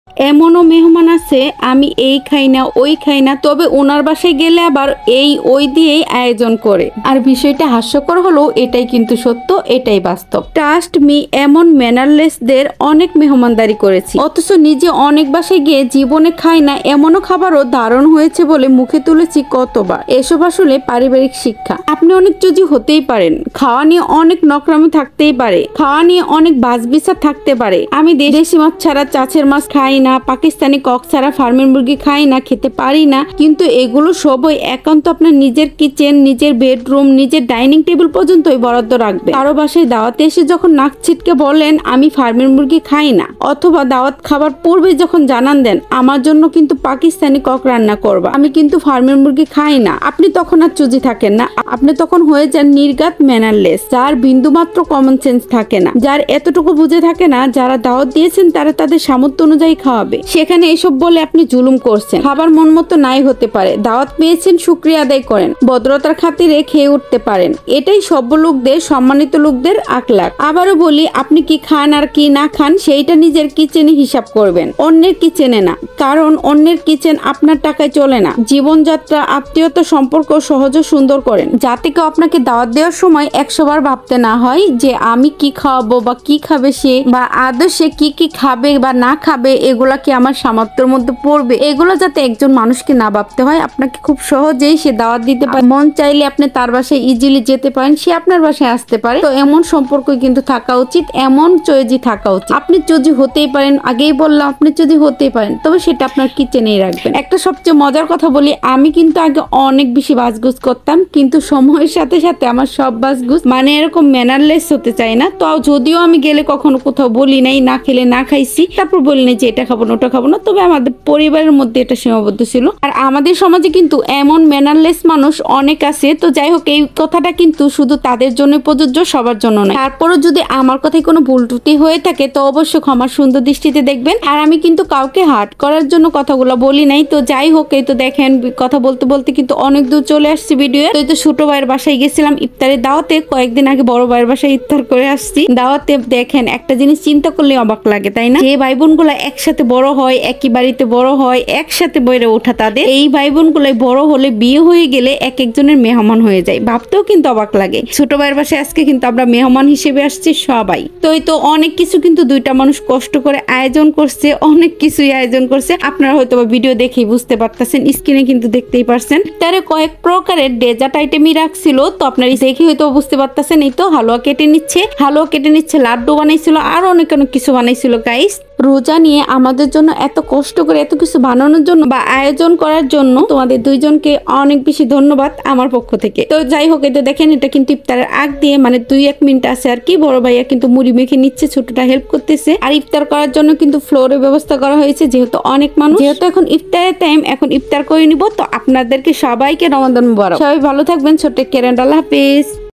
এমনও মেহমান আছে আমি এই খাই না ওই খাই না, তবে ওনার বাসায় গেলে আবার এই ওই দিয়েই আয়োজন করে। আর বিষয়টা হাস্যকর হলেও এটাই কিন্তু সত্য, এটাই বাস্তব। ট্রাস্ট মি, এমন ম্যানারলেসদের অনেক মেহমানদারি করেছি, অথচ নিজে অনেক বাসায় গিয়ে জীবনে খাই না এমনও খাবারও দারুণ হয়েছে বলে মুখে তুলেছি কতবার। এসব আসলে পারিবারিক শিক্ষা। আপনি অনেক চুজি হতেই পারেন, খাওয়া নিয়ে অনেক নকরামি থাকতেই পারে, খাওয়া নিয়ে অনেক বাজবিচার থাকতে পারে। আমি দেশি মাছ ছাড়া চাচের মাছ খাই না, পাকিস্তানি কক ছাড়া ফার্মের মুরগি খাই না, খেতে পারি না, কিন্তু এগুলো সবই একান্ত আপনার নিজের কিচেন, নিজের বেডরুম, নিজের ডাইনিং টেবিল পর্যন্তই বরাদ্দ রাখবে। কারো বাসায় দাওয়াতে এসে যখন নাক ছিটকে বলেন আমি ফার্মের মুরগি খাই না, অথবা দাওয়াত খাবার পূর্বে যখন জানান দেন আমার জন্য কিন্তু পাকিস্তানি কক রান্না করবা, আমি কিন্তু ফার্মের মুরগি খাই না, আপনি তখন আর চুজি থাকেন না, আপনি তখন হয়ে যান নির্গাত ম্যানারলেস, যার বিন্দুমাত্র কমন সেন্স থাকে না, যার এতটুকু বুঝে থাকে না যারা দাওয়াত দিয়েছেন তারা তাদের সামর্থ্য অনুযায়ী খাওয়াবে, সেখানে এসব বলে আপনি জুলুম করছেন। খাবার মন মতো নাই হতে পারে, দাওয়াত পেয়েছেন শুকরিয়া আদায় করেন, ভদ্রতার খাতিরে খেয়ে উঠতে পারেন, এটাই সভ্য লোকদের, সম্মানিত লোকদের আখলাক। আবারও বলি, আপনি কি খান আর কি না খান সেইটা নিজের কিচেনে হিসাব করবেন, অন্যের কিচেনে না, কারণ অন্যের কিচেন আপনার টাকায় চলে না। জীবনযাত্রা, আত্মীয়তা, সম্পর্ক সহজ ও সুন্দর করেন, যাতে কেউ আপনাকে দাওয়াত দেওয়ার সময় 100 বার ভাবতে না হয় যে আমি কি খাওয়াবো বা কি খাবে সে, বা আদৌ সে কি কি খাবে বা না খাবে এগুলা কি আমার সামর্থ্যের মধ্যে পড়বে, এগুলো যাতে একজন মানুষকে না ভাবতে হয়। আপনাকে খুব সহজেই সে দাওয়াত দিতে পারে, মন চাইলে আপনি তার বাসায় ইজিলি যেতে পারেন, সে আপনার বাসায় আসতে পারে। তো এমন সম্পর্ক কিন্তু থাকা উচিত, এমন চয়েজি থাকা উচিত। আপনি চুজি হতেই পারেন, আগেই বললাম আপনি চুজি হতেই পারেন, তবে সেটা আপনার কিচেনেই রাখবেন। একটা সবচেয়ে মজার কথা বলি, আমি কিন্তু আগে অনেক বেশি বাজগুজ করতাম, কিন্তু সময়ের সাথে সাথে আমার সব বাজগুজ মানে এরকম ম্যানারলেস হতে চাই না। তো যদিও আমি গেলে কখনো কোথাও বলি নাই না খেলে না খাইছি, তারপর বলি নাই যে এটা খাবো না ওটা খাবো না, তবে আমাদের পরিবারের মধ্যে এটা সীমাবদ্ধ ছিল। আর আমাদের সমাজে কিন্তু এমন ম্যানারলেস মানুষ অনেক আছে। তো যাই হোক, এই কথাটা কিন্তু শুধু তাদের জন্য প্রযোজ্য, সবার জন্য নয়। তারপরও যদি আমার কথায় কোনো ভুল ত্রুটি হয়ে থাকে তো অবশ্যই ক্ষমার সুন্দর দৃষ্টিতে দেখবেন। আর আমি কিন্তু কাউকে হার্ট করার জন্য কথাগুলো বলি নাই। তো যাই হোক, এই তো দেখেন কথা বলতে বলতে কিন্তু অনেক দূর চলে আসছি ভিডিও। তো এই তো ছোট ভাইয়ের বাসায় গেছিলাম ইফতারের দাওয়াতে, কয়েকদিন আগে বড় ভাইয়ের বাসায় ইফতার করে আসছি। দাওয়াতে দেখেন একটা জিনিস চিন্তা করলে অবাক লাগে, তাই না? যে ভাই বোন গুলা একসাথে বড় হয়, একই বাড়িতে বড় হয়, একসাথে বেড়ে ওঠা, তাদের এই ভাই বোন গুলাই বড় হলে বিয়ে হয়ে গেলে এক একজনের মেহমান হয়ে যায়। ভাবতেও কিন্তু অবাক লাগে। ছোট ভাইয়ের বাসায় আজকে কিন্তু আমরা মেহমান হিসেবে আসছি সবাই। তো এই তো অনেক কিছু কিন্তু দুইটা মানুষ কষ্ট করে আয়োজন করছে, অনেক কিছুই আয়োজন করছে। আপনারা হয়তো ভিডিও দেখেই বুঝতে পারতেছেন, স্ক্রিনে কিন্তু দেখতেই পারছেন। তারে কয়েক প্রকারের ডেজার্ট আইটেমই রাখছিল, তো আপনারা দেখে হয়তো বুঝতে পারতেছেন। এই তো হালুয়া কেটে নিচ্ছে, লাড্ডু বানাইছিল, আর অনেক অনেক কিছু বানাইছিল গাইস। রোজা নিয়ে আমাদের জন্য এত কষ্ট করে এত কিছু বানানোর জন্য বা আয়োজন করার জন্য তোমাদের দুইজনকে অনেক বেশি ধন্যবাদ আমার পক্ষ থেকে। তো যাই হোক, এটা দেখেন, এটা কিন্তু ইফতারের আগ দিয়ে মানে 2-1 মিনিট আছে আর কি। বড় ভাইয়া কিন্তু মুড়ি মেখে নিচ্ছে, ছোটটা হেল্প করতেছে। আর ইফতার করার জন্য কিন্তু ফ্লোরের ব্যবস্থা করা হয়েছে, যেহেতু অনেক মানুষ, যেহেতু এখন ইফতারের টাইম, এখন ইফতার করে নিব। তো আপনাদেরকে সবাইকে রমাদান মুবারক। সবাই ভালো থাকবেন, ছোট্ট কেরান, আল্লাহ হাফেজ।